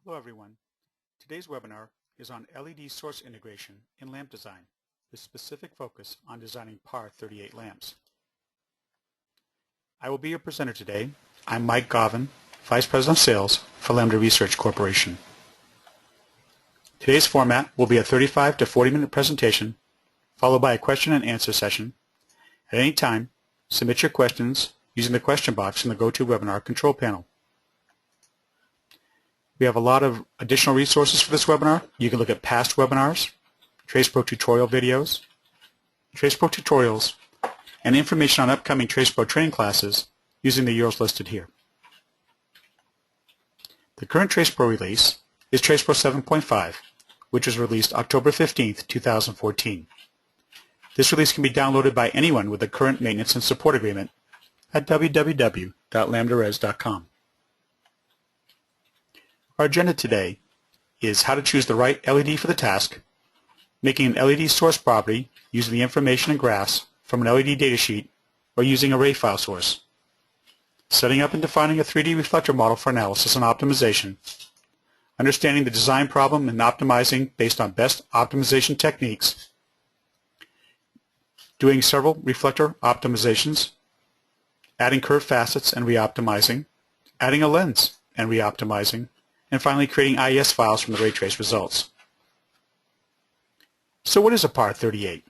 Hello everyone. Today's webinar is on LED source integration in lamp design with specific focus on designing PAR-38 lamps. I will be your presenter today. I'm Mike Govin, Vice President of Sales for Lambda Research Corporation. Today's format will be a 35 to 40-minute presentation followed by a question and answer session. At any time, submit your questions using the question box in the GoToWebinar control panel. We have a lot of additional resources for this webinar. You can look at past webinars, TracePro tutorial videos, TracePro tutorials, and information on upcoming TracePro training classes using the URLs listed here. The current TracePro release is TracePro 7.5, which was released October 15th, 2014. This release can be downloaded by anyone with a current maintenance and support agreement at www.lambdares.com. Our agenda today is how to choose the right LED for the task, making an LED source property using the information and graphs from an LED datasheet or using array file source, setting up and defining a 3D reflector model for analysis and optimization, understanding the design problem and optimizing based on best optimization techniques, doing several reflector optimizations, adding curved facets and re-optimizing, adding a lens and re-optimizing, and finally creating IES files from the raytrace results. So what is a PAR-38?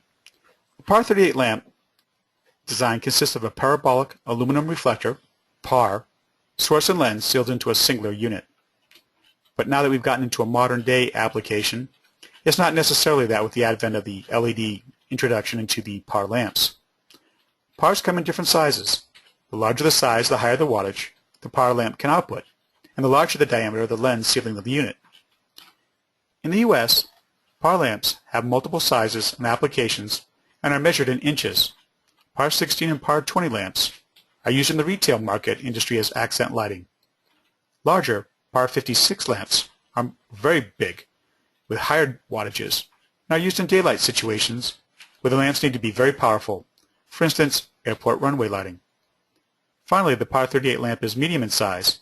A PAR-38 lamp design consists of a parabolic aluminum reflector, PAR, source and lens sealed into a singular unit. But now that we've gotten into a modern day application, it's not necessarily that with the advent of the LED introduction into the PAR lamps. PARs come in different sizes. The larger the size, the higher the wattage the PAR lamp can output, and the larger the diameter of the lens sealing of the unit. In the U.S., PAR lamps have multiple sizes and applications and are measured in inches. PAR 16 and PAR 20 lamps are used in the retail market industry as accent lighting. Larger PAR 56 lamps are very big with higher wattages and are used in daylight situations where the lamps need to be very powerful, for instance, airport runway lighting. Finally, the PAR 38 lamp is medium in size,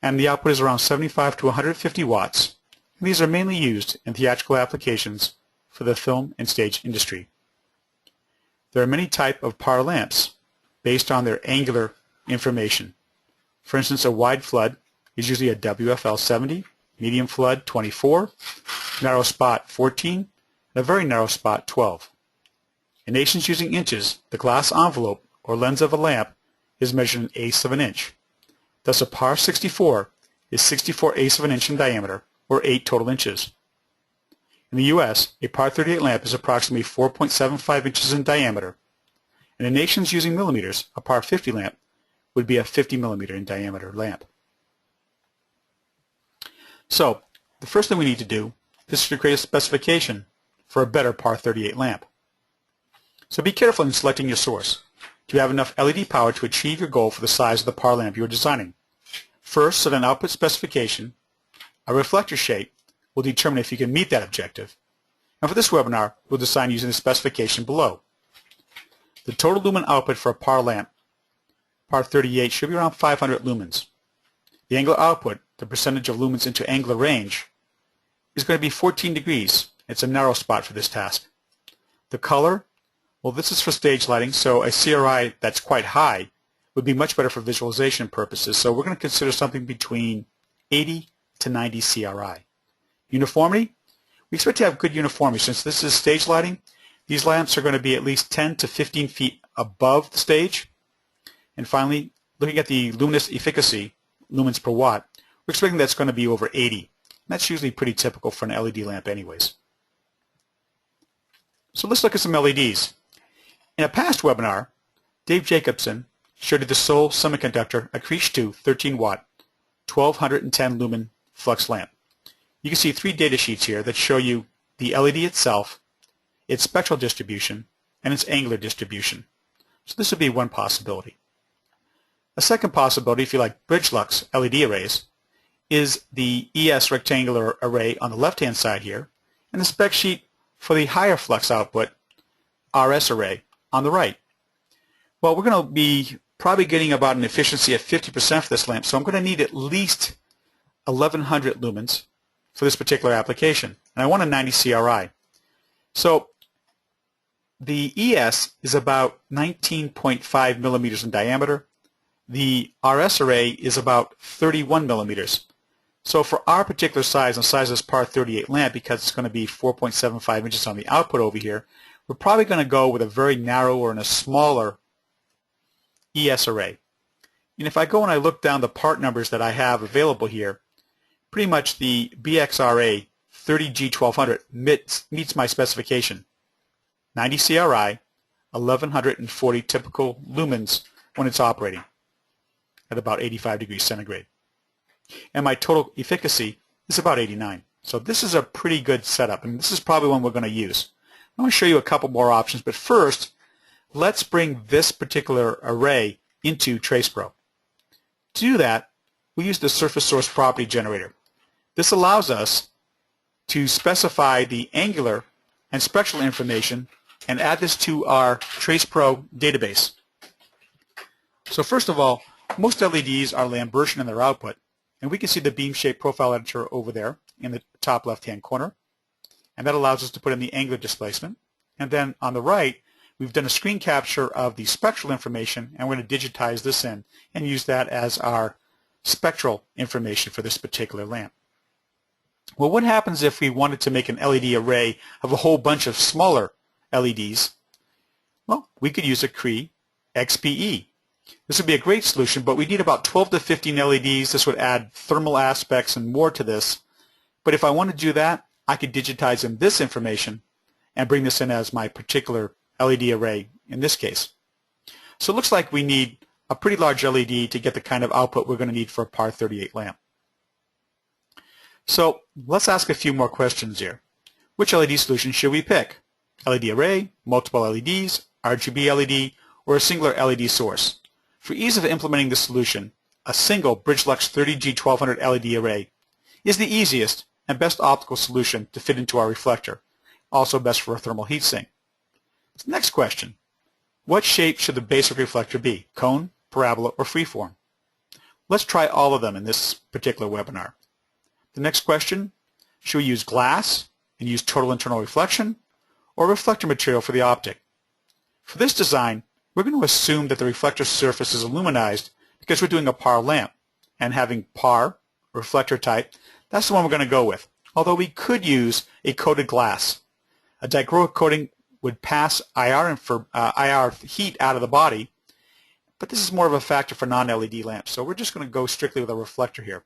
and the output is around 75 to 150 watts. And these are mainly used in theatrical applications for the film and stage industry. There are many types of PAR lamps based on their angular information. For instance, a wide flood is usually a WFL 70, medium flood 24, narrow spot 14, and a very narrow spot 12. In nations using inches, the glass envelope or lens of a lamp is measured an eighth of an inch. Thus, a PAR 64 is 64/8 of an inch in diameter, or 8 total inches. In the U.S., a PAR 38 lamp is approximately 4.75 inches in diameter, and in nations using millimeters, a PAR 50 lamp would be a 50 millimeter in diameter lamp. So, the first thing we need to do is to create a specification for a better PAR 38 lamp. So be careful in selecting your source. Do you have enough LED power to achieve your goal for the size of the PAR lamp you are designing? First, set an output specification. A reflector shape will determine if you can meet that objective. And for this webinar, we'll design using the specification below. The total lumen output for a PAR lamp, PAR 38, should be around 500 lumens. The angular output, the percentage of lumens into angular range, is going to be 14 degrees. It's a narrow spot for this task. The color, well, this is for stage lighting, so a CRI that's quite high would be much better for visualization purposes. So we're going to consider something between 80 to 90 CRI. Uniformity, we expect to have good uniformity. Since this is stage lighting, these lamps are going to be at least 10 to 15 feet above the stage. And finally, looking at the luminous efficacy, lumens per watt, we're expecting that's going to be over 80. And that's usually pretty typical for an LED lamp anyways. So let's look at some LEDs. In a past webinar, Dave Jacobson showed you the Seoul Semiconductor Acrich2-13W 1210 lumen flux lamp. You can see 3 data sheets here that show you the LED itself, its spectral distribution, and its angular distribution. So this would be one possibility. A second possibility, if you like Bridgelux LED arrays, is the ES rectangular array on the left-hand side here, and the spec sheet for the higher flux output RS array on the right. Well, we're going to be probably getting about an efficiency of 50% for this lamp, so I'm going to need at least 1100 lumens for this particular application, and I want a 90 CRI. So the ES is about 19.5 millimeters in diameter. The RS array is about 31 millimeters. So for our particular size, and size of this par 38 lamp, because it's going to be 4.75 inches on the output over here, we're probably going to go with a very narrower and a smaller ES array. And if I go and I look down the part numbers that I have available here, pretty much the BXRA 30G1200 meets my specification. 90 CRI, 1140 typical lumens when it's operating at about 85 degrees centigrade. And my total efficacy is about 89. So this is a pretty good setup, and this is probably one we're going to use. I'm going to show you a couple more options, but first, let's bring this particular array into TracePro. To do that, we use the surface source property generator. This allows us to specify the angular and spectral information and add this to our TracePro database. So first of all, most LEDs are Lambertian in their output, and we can see the beam shape profile editor over there in the top left-hand corner, and that allows us to put in the angular displacement. And then on the right, we've done a screen capture of the spectral information, and we're going to digitize this in and use that as our spectral information for this particular lamp. Well, what happens if we wanted to make an LED array of a whole bunch of smaller LEDs? Well, we could use a Cree XPE. This would be a great solution, but we need about 12 to 15 LEDs. This would add thermal aspects and more to this. But if I want to do that, I could digitize in this information and bring this in as my particular LED array in this case. So it looks like we need a pretty large LED to get the kind of output we're going to need for a par 38 lamp. So let's ask a few more questions here. Which LED solution should we pick? LED array, multiple LEDs, RGB LED, or a singular LED source? For ease of implementing this solution, a single Bridgelux 30G1200 LED array is the easiest and best optical solution to fit into our reflector, also best for a thermal heat sink. Next question, what shape should the basic reflector be? Cone, parabola, or freeform? Let's try all of them in this particular webinar. The next question, should we use glass and use total internal reflection, or reflector material for the optic? For this design, we're going to assume that the reflector surface is illuminized because we're doing a par lamp, and having par, reflector type, that's the one we're going to go with, although we could use a coated glass. A dichroic coating would pass IR heat out of the body, but this is more of a factor for non-LED lamps, so we're just going to go strictly with a reflector here.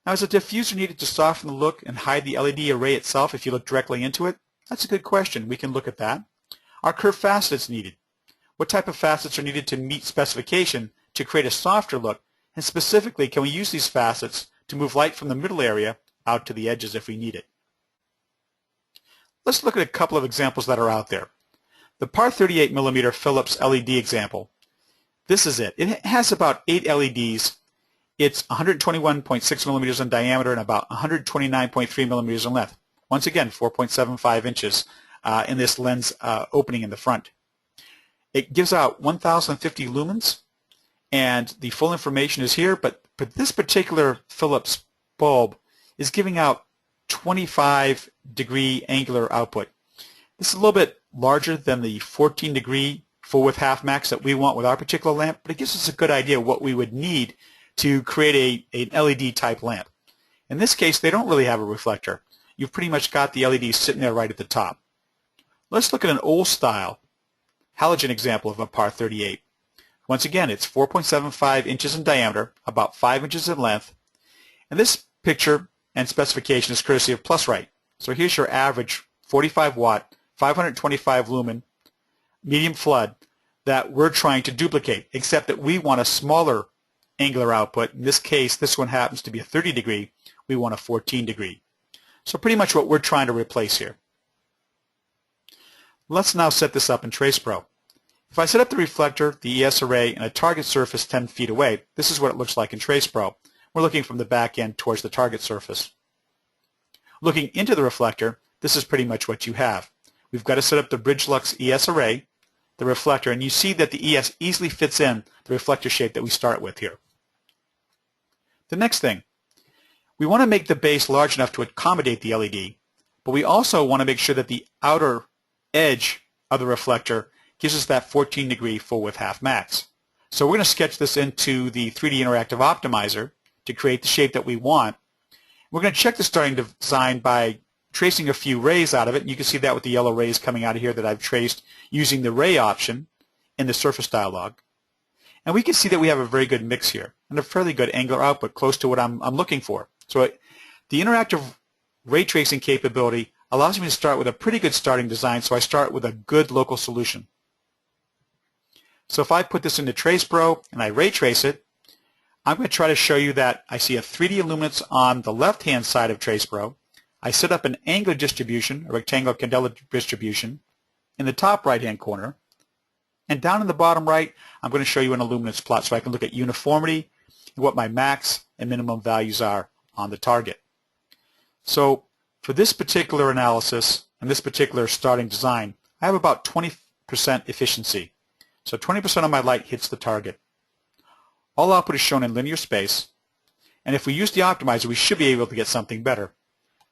Now, is a diffuser needed to soften the look and hide the LED array itself if you look directly into it? That's a good question. We can look at that. Are curved facets needed? What type of facets are needed to meet specification to create a softer look? And specifically, can we use these facets to move light from the middle area out to the edges if we need it? Let's look at a couple of examples that are out there. The par 38mm Philips LED example. This is it. It has about 8 LEDs. It's 121.6 millimeters in diameter and about 129.3 millimeters in length. Once again, 4.75 inches in this lens opening in the front. It gives out 1,050 lumens, and the full information is here, but this particular Philips bulb is giving out 25 degree angular output. This is a little bit larger than the 14 degree full width half max that we want with our particular lamp, but it gives us a good idea of what we would need to create an LED type lamp. In this case, they don't really have a reflector. You've pretty much got the LED sitting there right at the top. Let's look at an old style halogen example of a par 38. Once again, it's 4.75 inches in diameter, about 5 inches in length, and this picture and specification is courtesy of PlusRite. So here's your average 45 watt, 525 lumen, medium flood that we're trying to duplicate, except that we want a smaller angular output. In this case, this one happens to be a 30 degree. We want a 14 degree. So pretty much what we're trying to replace here. Let's now set this up in TracePro. If I set up the reflector, the ES array, and a target surface 10 feet away, this is what it looks like in TracePro. We're looking from the back end towards the target surface. Looking into the reflector, this is pretty much what you have. We've got to set up the Bridgelux ES array, the reflector, and you see that the ES easily fits in the reflector shape that we start with here. The next thing, We want to make the base large enough to accommodate the LED, but we also want to make sure that the outer edge of the reflector gives us that 14-degree full-width half-max. So we're going to sketch this into the 3D Interactive Optimizer to create the shape that we want. We're going to check the starting design by tracing a few rays out of it, and you can see that with the yellow rays coming out of here that I've traced using the ray option in the surface dialog. And we can see that we have a very good mix here and a fairly good angular output close to what I'm looking for. So the interactive ray tracing capability allows me to start with a pretty good starting design, so I start with a good local solution. So if I put this into TracePro and I ray trace it, I'm going to try to show you that I see a 3D illuminance on the left-hand side of TracePro. I set up an angular distribution, a rectangular candela distribution, in the top right-hand corner. And down in the bottom right, I'm going to show you an illuminance plot so I can look at uniformity and what my max and minimum values are on the target. So for this particular analysis and this particular starting design, I have about 20% efficiency. So 20% of my light hits the target. All output is shown in linear space, and if we use the optimizer, we should be able to get something better.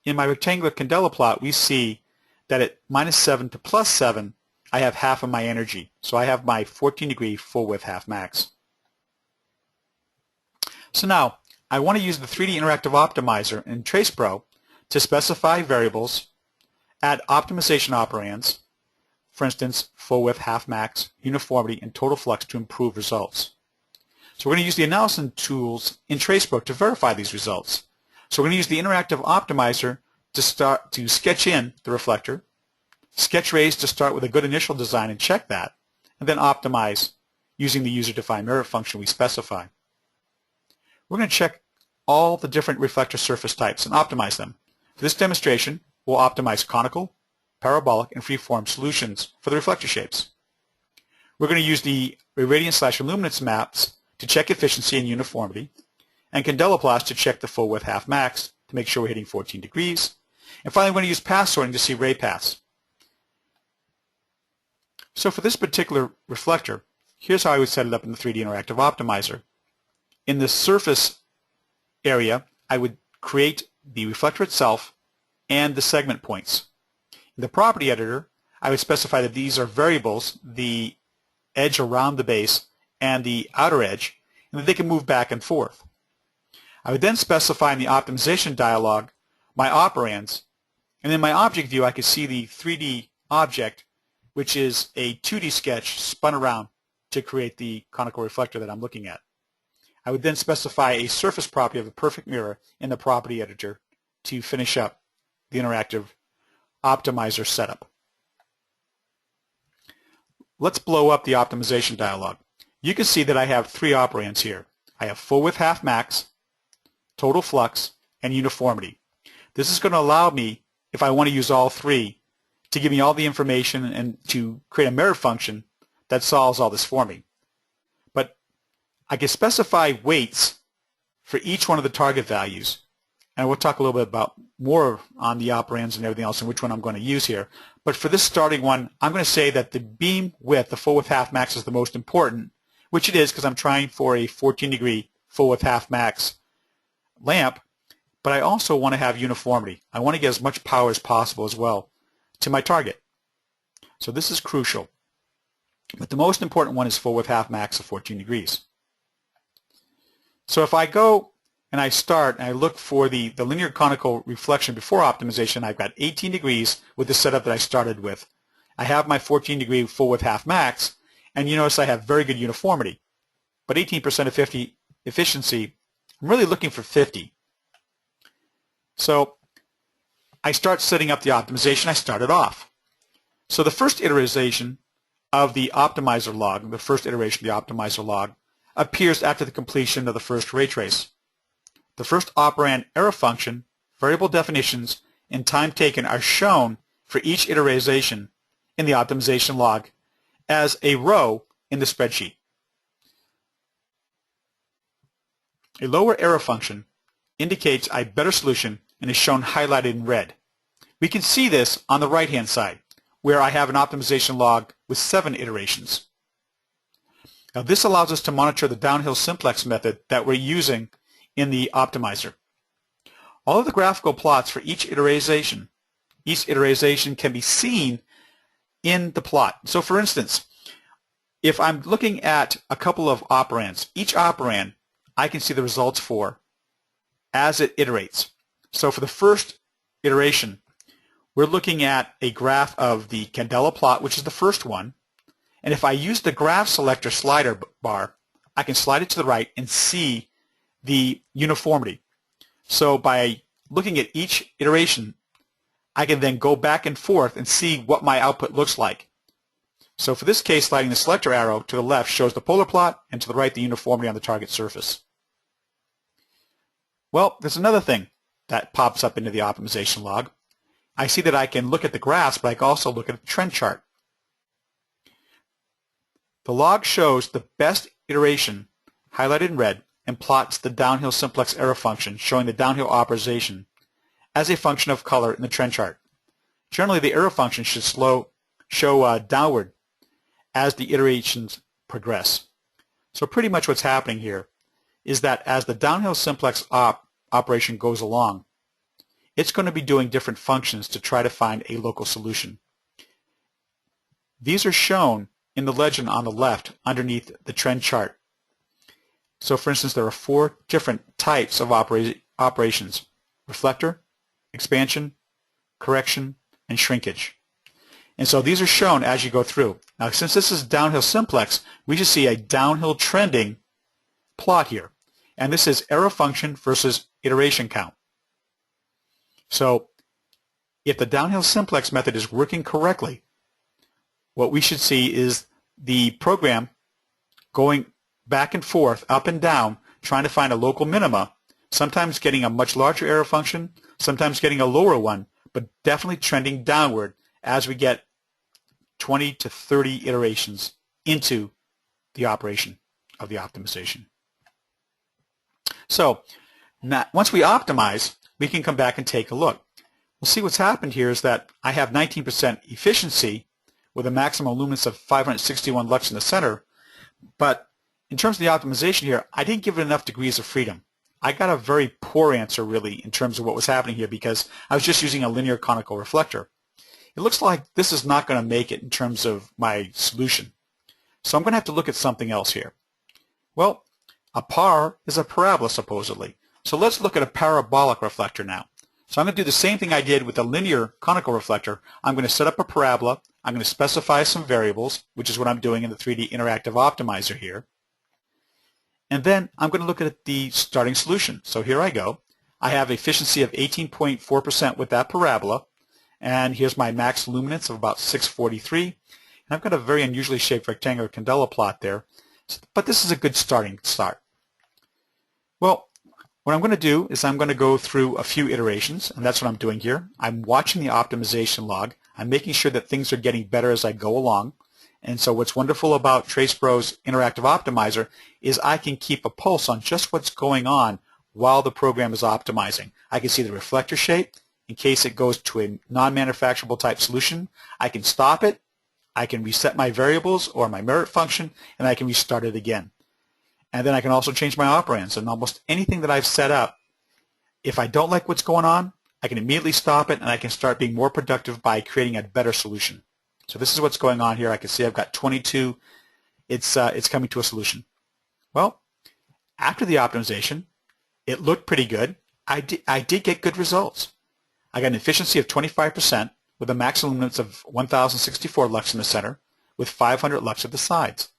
In my rectangular candela plot, we see that at -7 to +7, I have half of my energy. So I have my 14-degree full-width half-max. So now, I want to use the 3D Interactive Optimizer in TracePro to specify variables, add optimization operands, for instance, full-width, half-max, uniformity, and total flux to improve results. So we're going to use the analysis tools in TracePro to verify these results. So we're going to use the Interactive Optimizer to sketch in the reflector, sketch rays to start with a good initial design and check that, and then optimize using the user-defined mirror function we specify. We're going to check all the different reflector surface types and optimize them. For this demonstration, we'll optimize conical, parabolic, and freeform solutions for the reflector shapes. We're going to use the irradiance/illuminance maps to check efficiency and uniformity, and candela plots to check the full-width half-max to make sure we're hitting 14 degrees. And finally, we're going to use path sorting to see ray paths. So for this particular reflector, here's how I would set it up in the 3D Interactive Optimizer. In the surface area, I would create the reflector itself and the segment points. In the property editor, I would specify that these are variables, the edge around the base and the outer edge, and that they can move back and forth. I would then specify in the optimization dialog my operands, and in my object view I could see the 3D object, which is a 2D sketch spun around to create the conical reflector that I'm looking at. I would then specify a surface property of the perfect mirror in the property editor to finish up the interactive optimizer setup. Let's blow up the optimization dialog. You can see that I have three operands here. I have full-width half-max, total flux, and uniformity. This is going to allow me, if I want to use all three, to give me all the information and to create a mirror function that solves all this for me. But I can specify weights for each one of the target values, and we'll talk a little bit about more on the operands and everything else and which one I'm going to use here. But for this starting one, I'm going to say that the beam width, the full-width half-max, is the most important, which it is because I'm trying for a 14-degree full-width half-max lamp, but I also want to have uniformity. I want to get as much power as possible as well to my target. So this is crucial. But the most important one is full-width half-max of 14 degrees. So if I go and I start and I look for the linear conical reflection before optimization, I've got 18 degrees with the setup that I started with. I have my 14-degree full-width half-max, and you notice I have very good uniformity. But 18% of 50 efficiency, I'm really looking for 50. So I start setting up the optimization. I start it off. So the first iteration of the optimizer log, the first iteration of the optimizer log, appears after the completion of the first ray trace. The first operand error function, variable definitions, and time taken are shown for each iteration in the optimization log as a row in the spreadsheet. A lower error function indicates a better solution and is shown highlighted in red. We can see this on the right-hand side, where I have an optimization log with 7 iterations. Now this allows us to monitor the Downhill-Simplex method that we're using in the optimizer. all of the graphical plots for each iteration can be seen in the plot. So for instance, if I'm looking at a couple of operands, each operand I can see the results for as it iterates. So for the first iteration, we're looking at a graph of the candela plot, which is the first one. And if I use the graph selector slider bar, I can slide it to the right and see the uniformity. So by looking at each iteration, I can then go back and forth and see what my output looks like. So for this case, sliding the selector arrow to the left shows the polar plot, and to the right the uniformity on the target surface. Well, there's another thing that pops up into the optimization log. I see that I can look at the graphs, but I can also look at the trend chart. The log shows the best iteration highlighted in red and plots the Downhill-Simplex error function showing the downhill operarization as a function of color in the trend chart. Generally, the error function should show downward as the iterations progress. So pretty much what's happening here is that as the Downhill-Simplex operation goes along, it's going to be doing different functions to try to find a local solution. These are shown in the legend on the left underneath the trend chart. So for instance, there are 4 different types of operations: reflector, expansion, correction, and shrinkage. And so these are shown as you go through. Now since this is Downhill-Simplex, we should see a downhill trending plot here. And this is error function versus iteration count. So if the Downhill-Simplex method is working correctly, what we should see is the program going back and forth, up and down, trying to find a local minima, sometimes getting a much larger error function, sometimes getting a lower one, but definitely trending downward as we get 20 to 30 iterations into the operation of the optimization. So now, once we optimize, we can come back and take a look. We'll see what's happened here is that I have 19% efficiency with a maximum luminance of 561 lux in the center, but in terms of the optimization here, I didn't give it enough degrees of freedom. I got a very poor answer really in terms of what was happening here because I was just using a linear conical reflector. It looks like this is not going to make it in terms of my solution. So I'm going to have to look at something else here. Well, a par is a parabola supposedly. So let's look at a parabolic reflector now. So I'm going to do the same thing I did with a linear conical reflector. I'm going to set up a parabola. I'm going to specify some variables, which is what I'm doing in the 3D interactive optimizer here. And then I'm going to look at the starting solution. So here I go. I have efficiency of 18.4% with that parabola. And here's my max luminance of about 643. And I've got a very unusually shaped rectangular candela plot there. But this is a good start. Well, what I'm going to do is I'm going to go through a few iterations, and that's what I'm doing here. I'm watching the optimization log. I'm making sure that things are getting better as I go along. And so what's wonderful about TracePro's Interactive Optimizer is I can keep a pulse on just what's going on while the program is optimizing. I can see the reflector shape. In case it goes to a non-manufacturable type solution, I can stop it. I can reset my variables or my merit function, and I can restart it again. And then I can also change my operands. And almost anything that I've set up, if I don't like what's going on, I can immediately stop it, and I can start being more productive by creating a better solution. So this is what's going on here. I can see I've got 22. It's coming to a solution. Well, after the optimization, it looked pretty good. I did get good results. I got an efficiency of 25% with a maximum luminance of 1,064 lux in the center with 500 lux at the sides.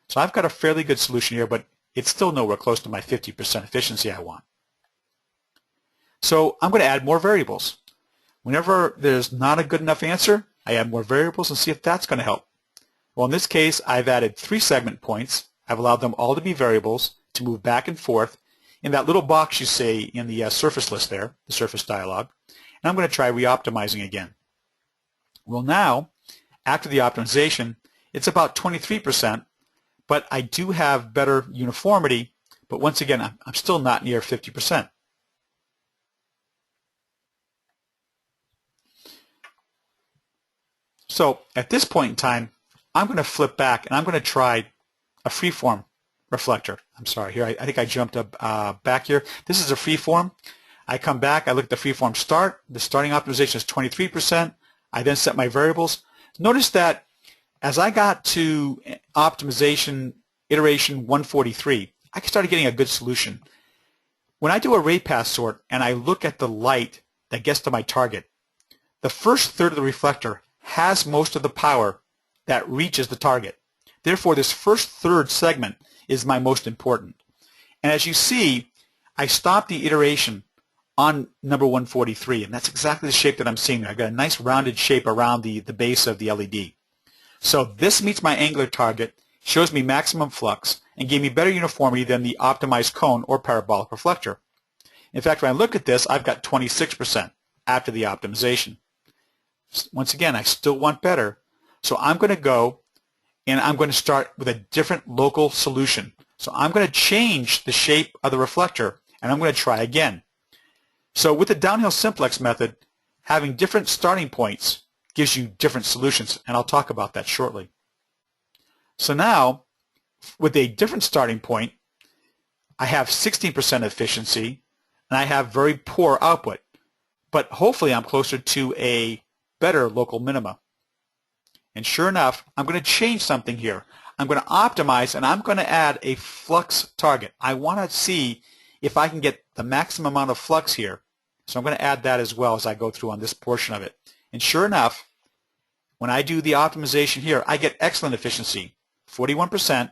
So I've got a fairly good solution here, but it's still nowhere close to my 50% efficiency I want. So I'm going to add more variables. Whenever there's not a good enough answer, I add more variables and see if that's going to help. Well, in this case, I've added 3 segment points. I've allowed them all to be variables to move back and forth in that little box you see in the surface list there, the surface dialog. And I'm going to try re-optimizing again. Well, now, after the optimization, it's about 23%, but I do have better uniformity, but once again, I'm still not near 50%. So at this point in time, I'm going to flip back and I'm going to try a freeform reflector. I'm sorry, here I think I jumped up back here. This is a freeform. I come back, I look at the freeform start. The starting optimization is 23%. I then set my variables. Notice that as I got to optimization iteration 143, I started getting a good solution. When I do a ray path sort and I look at the light that gets to my target, the first third of the reflector has most of the power that reaches the target. Therefore, this first third segment is my most important. And as you see, I stopped the iteration on number 143, and that's exactly the shape that I'm seeing there. I've got a nice rounded shape around the base of the LED. So this meets my angular target, shows me maximum flux, and gave me better uniformity than the optimized cone or parabolic reflector. In fact, when I look at this, I've got 26% after the optimization. Once again, I still want better, so I'm going to go and I'm going to start with a different local solution. So I'm going to change the shape of the reflector, and I'm going to try again. So with the Downhill-Simplex method, having different starting points gives you different solutions, and I'll talk about that shortly. So now, with a different starting point, I have 16% efficiency, and I have very poor output. But hopefully I'm closer to a better local minima. And sure enough, I'm going to change something here. I'm going to optimize, and I'm going to add a flux target. I want to see if I can get the maximum amount of flux here. So I'm going to add that as well as I go through on this portion of it. And sure enough, when I do the optimization here, I get excellent efficiency, 41%,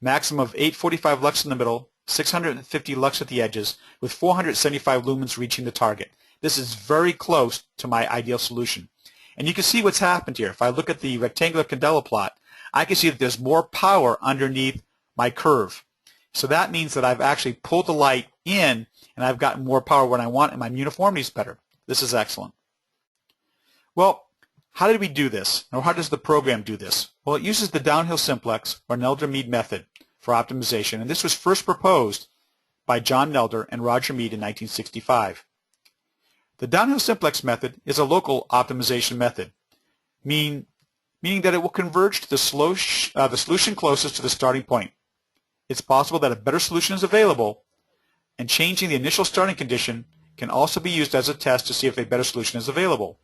maximum of 845 lux in the middle, 650 lux at the edges, with 475 lumens reaching the target. This is very close to my ideal solution. And you can see what's happened here. If I look at the rectangular candela plot, I can see that there's more power underneath my curve. So that means that I've actually pulled the light in and I've gotten more power when I want, and my uniformity is better. This is excellent. Well, how did we do this? Or how does the program do this? Well, it uses the Downhill-Simplex or Nelder-Mead method for optimization, and this was first proposed by John Nelder and Roger Mead in 1965. The Downhill-Simplex method is a local optimization method, meaning that it will converge to the solution closest to the starting point. It's possible that a better solution is available, and changing the initial starting condition can also be used as a test to see if a better solution is available.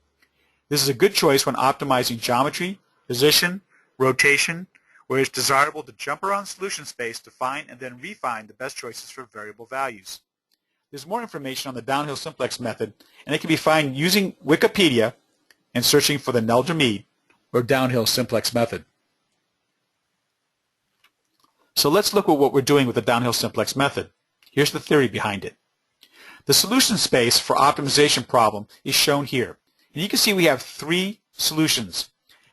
This is a good choice when optimizing geometry, position, rotation, where it's desirable to jump around solution space to find and then refine the best choices for variable values. There's more information on the Downhill-Simplex method, and it can be found using Wikipedia and searching for the Nelder-Mead or Downhill-Simplex method. So let's look at what we're doing with the Downhill-Simplex method. Here's the theory behind it. The solution space for optimization problem is shown here. And you can see we have three solutions.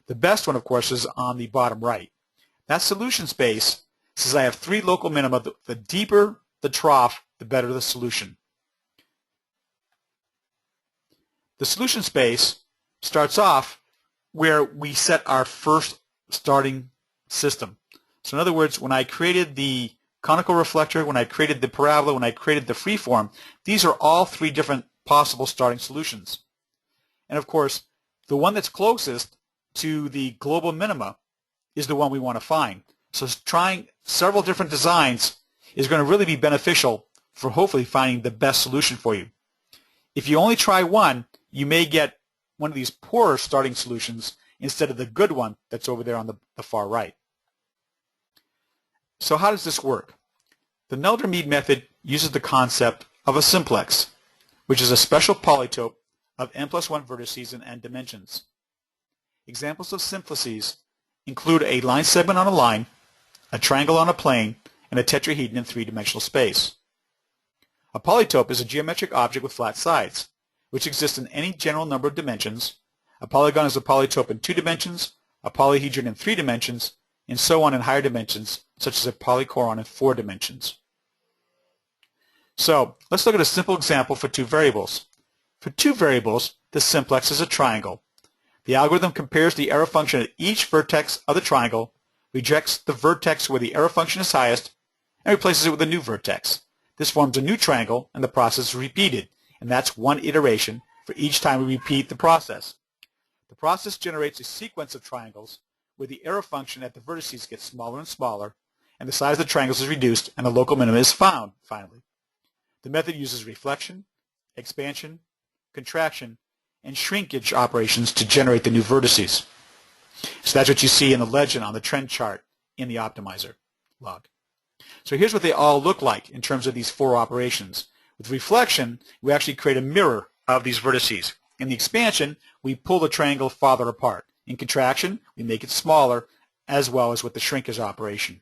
The best one, of course, is on the bottom right. That solution space says I have three local minima. The deeper the trough, the better the solution. The solution space starts off where we set our first starting system. So in other words, when I created the conical reflector, when I created the parabola, when I created the freeform, these are all three different possible starting solutions. And of course, the one that's closest to the global minima is the one we want to find. So trying several different designs is going to really be beneficial for hopefully finding the best solution for you. If you only try one, you may get one of these poorer starting solutions instead of the good one that's over there on the far right. So how does this work? The Nelder-Mead method uses the concept of a simplex, which is a special polytope of n+1 vertices and n dimensions. Examples of simplices include a line segment on a line, a triangle on a plane, and a tetrahedron in three-dimensional space. A polytope is a geometric object with flat sides, which exists in any general number of dimensions. A polygon is a polytope in 2 dimensions, a polyhedron in 3 dimensions, and so on in higher dimensions, such as a polychoron in 4 dimensions. So let's look at a simple example for 2 variables. For 2 variables, the simplex is a triangle. The algorithm compares the error function at each vertex of the triangle, rejects the vertex where the error function is highest, and replaces it with a new vertex. This forms a new triangle, and the process is repeated, and that's one iteration for each time we repeat the process. The process generates a sequence of triangles where the error function at the vertices gets smaller and smaller, and the size of the triangles is reduced, and the local minima is found, finally. The method uses reflection, expansion, contraction, and shrinkage operations to generate the new vertices. So that's what you see in the legend on the trend chart in the optimizer log. So here's what they all look like in terms of these four operations. With reflection, we actually create a mirror of these vertices. In the expansion, we pull the triangle farther apart. In contraction, we make it smaller, as well as with the shrinkage operation.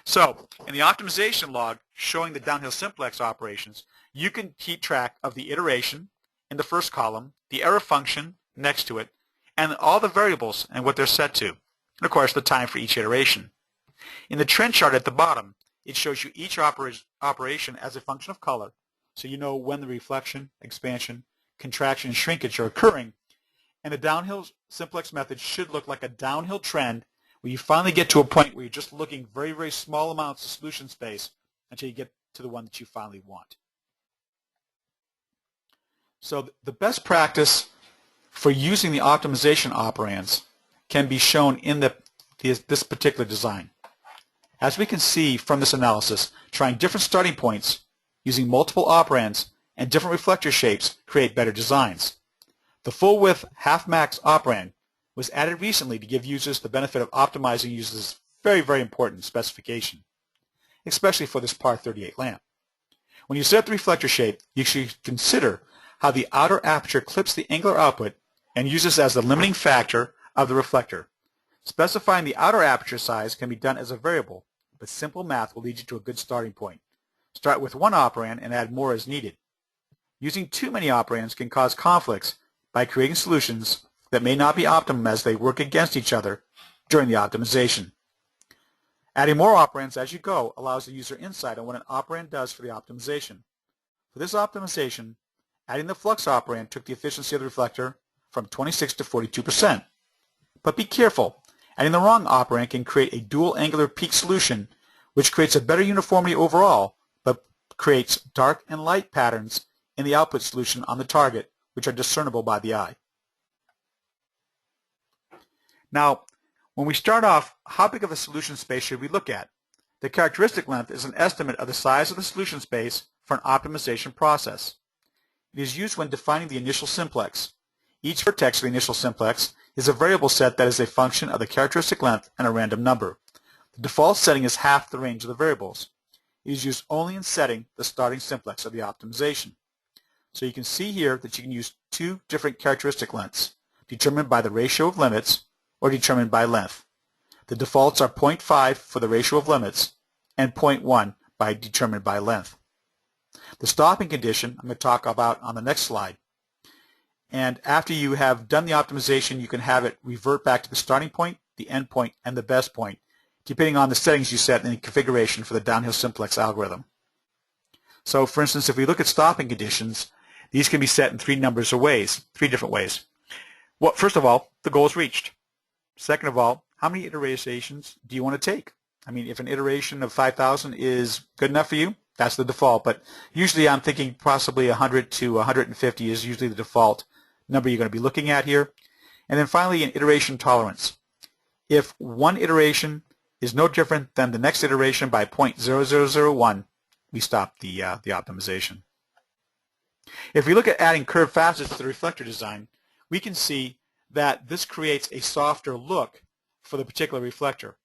So in the optimization log showing the Downhill-Simplex operations, you can keep track of the iteration in the first column, the error function next to it, and all the variables and what they're set to, and of course the time for each iteration. In the trend chart at the bottom, it shows you each operation as a function of color, so you know when the reflection, expansion, contraction, and shrinkage are occurring. And the Downhill-Simplex method should look like a downhill trend where you finally get to a point where you're just looking very, very small amounts of solution space until you get to the one that you finally want. So the best practice for using the optimization operands can be shown in this particular design. As we can see from this analysis, trying different starting points using multiple operands and different reflector shapes create better designs. The full-width half-max operand was added recently to give users the benefit of optimizing users' very, very important specification, especially for this par 38 lamp. When you set the reflector shape, you should consider how the outer aperture clips the angular output and uses as the limiting factor of the reflector. Specifying the outer aperture size can be done as a variable, but simple math will lead you to a good starting point. Start with one operand and add more as needed. Using too many operands can cause conflicts by creating solutions that may not be optimum as they work against each other during the optimization. Adding more operands as you go allows the user insight on what an operand does for the optimization. For this optimization, adding the flux operand took the efficiency of the reflector from 26 to 42%. But be careful. Adding the wrong operand can create a dual angular peak solution, which creates a better uniformity overall, but creates dark and light patterns in the output solution on the target, which are discernible by the eye. Now, when we start off, how big of a solution space should we look at? The characteristic length is an estimate of the size of the solution space for an optimization process. It is used when defining the initial simplex. Each vertex of the initial simplex is a variable set that is a function of the characteristic length and a random number. The default setting is half the range of the variables. It is used only in setting the starting simplex of the optimization. So you can see here that you can use two different characteristic lengths, determined by the ratio of limits or determined by length. The defaults are 0.5 for the ratio of limits and 0.1 by determined by length. The stopping condition I'm going to talk about on the next slide. And after you have done the optimization, you can have it revert back to the starting point, the end point, and the best point, depending on the settings you set in the configuration for the Downhill-Simplex algorithm. So for instance, if we look at stopping conditions, these can be set in three different ways. Well, first of all, the goal is reached. Second of all, how many iterations do you want to take? I mean, if an iteration of 5,000 is good enough for you, that's the default. But usually I'm thinking possibly 100 to 150 is usually the default number you're going to be looking at here. And then finally, an iteration tolerance. If one iteration is no different than the next iteration by 0.0001, we stop the optimization. If we look at adding curved facets to the reflector design, we can see that this creates a softer look for the particular reflector.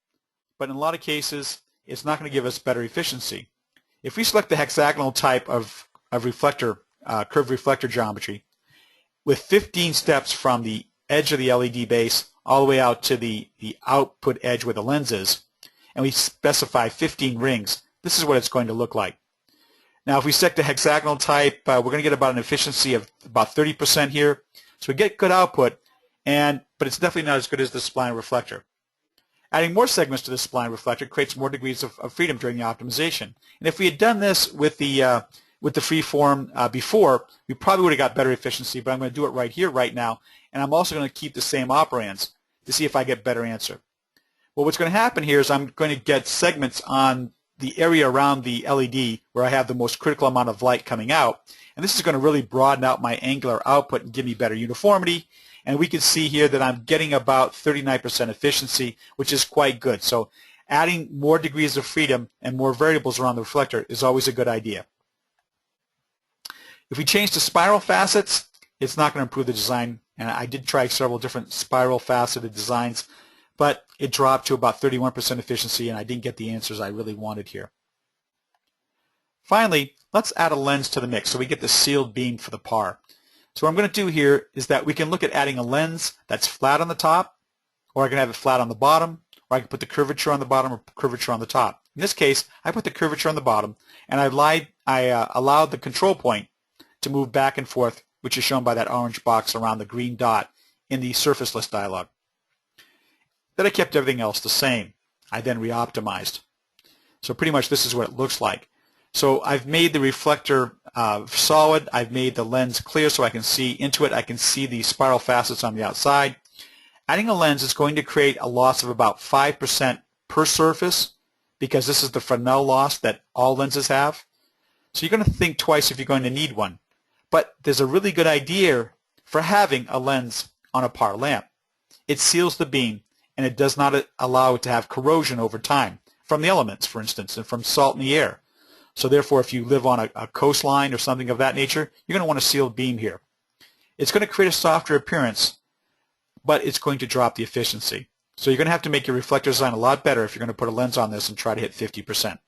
But in a lot of cases, it's not going to give us better efficiency. If we select the hexagonal type of reflector, curved reflector geometry, with 15 steps from the edge of the LED base all the way out to the output edge where the lens is, and we specify 15 rings, this is what it's going to look like. Now if we select the hexagonal type, we're going to get about an efficiency of about 30% here. So we get good output, but it's definitely not as good as the spline reflector. Adding more segments to the spline reflector creates more degrees of freedom during the optimization. And if we had done this with the freeform before, we probably would have got better efficiency, but I'm going to do it right here, right now, and I'm also going to keep the same operands to see if I get better answer. Well, what's going to happen here is I'm going to get segments on the area around the LED where I have the most critical amount of light coming out, and this is going to really broaden out my angular output and give me better uniformity. And we can see here that I'm getting about 39% efficiency, which is quite good. So adding more degrees of freedom and more variables around the reflector is always a good idea. If we change to spiral facets, it's not going to improve the design. And I did try several different spiral faceted designs, but it dropped to about 31% efficiency, and I didn't get the answers I really wanted here. Finally, let's add a lens to the mix so we get the sealed beam for the par. So what I'm going to do here is that we can look at adding a lens that's flat on the top, or I can have it flat on the bottom, or I can put the curvature on the bottom or curvature on the top. In this case, I put the curvature on the bottom, and I allowed the control point to move back and forth, which is shown by that orange box around the green dot in the surface list dialog. Then I kept everything else the same. I then re-optimized. So pretty much this is what it looks like. So I've made the reflector solid. I've made the lens clear so I can see into it. I can see the spiral facets on the outside. Adding a lens is going to create a loss of about 5% per surface, because this is the Fresnel loss that all lenses have. So you're going to think twice if you're going to need one. But there's a really good idea for having a lens on a par lamp. It seals the beam, and it does not allow it to have corrosion over time from the elements, for instance, and from salt in the air. So therefore, if you live on a coastline or something of that nature, you're going to want a sealed beam here. It's going to create a softer appearance, but it's going to drop the efficiency. So you're going to have to make your reflector design a lot better if you're going to put a lens on this and try to hit 50%.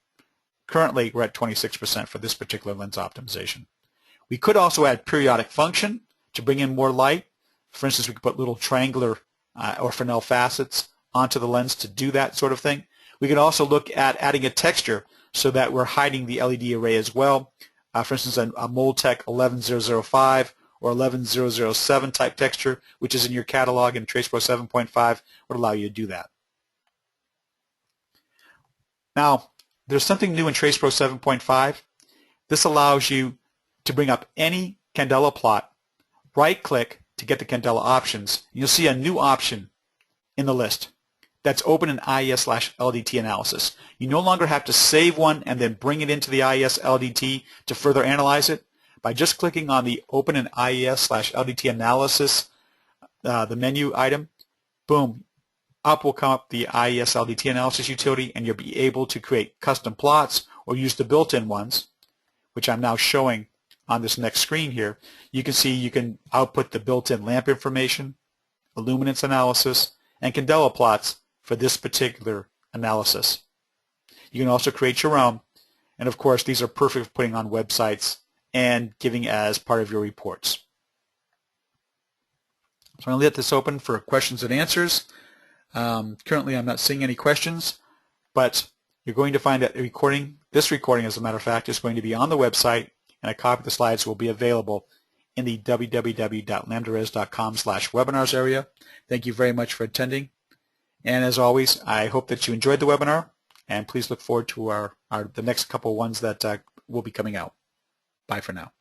Currently, we're at 26% for this particular lens optimization. We could also add periodic function to bring in more light. For instance, we could put little triangular or Fresnel facets onto the lens to do that sort of thing. We could also look at adding a texture so that we're hiding the LED array as well. For instance, a Moltec 11005 or 11007 type texture, which is in your catalog in TracePro 7.5, would allow you to do that. Now, there's something new in TracePro 7.5. This allows you to bring up any Candela plot, right-click to get the Candela options. You'll see a new option in the list that's open in IES/LDT analysis. You no longer have to save one and then bring it into the IES/LDT to further analyze it. By just clicking on the Open in IES/LDT analysis, the menu item, boom, up will come up the IES/LDT analysis utility, and you'll be able to create custom plots or use the built-in ones, which I'm now showing on this next screen here. You can see you can output the built-in lamp information, illuminance analysis, and Candela plots for this particular analysis. You can also create your own, and of course these are perfect for putting on websites and giving as part of your reports. So I'm going to let this open for questions and answers. Currently I'm not seeing any questions, but you're going to find that this recording, as a matter of fact, is going to be on the website, and a copy of the slides will be available in the www.lambdares.com/webinars area. Thank you very much for attending. And as always, I hope that you enjoyed the webinar, and please look forward to the next couple ones that will be coming out. Bye for now.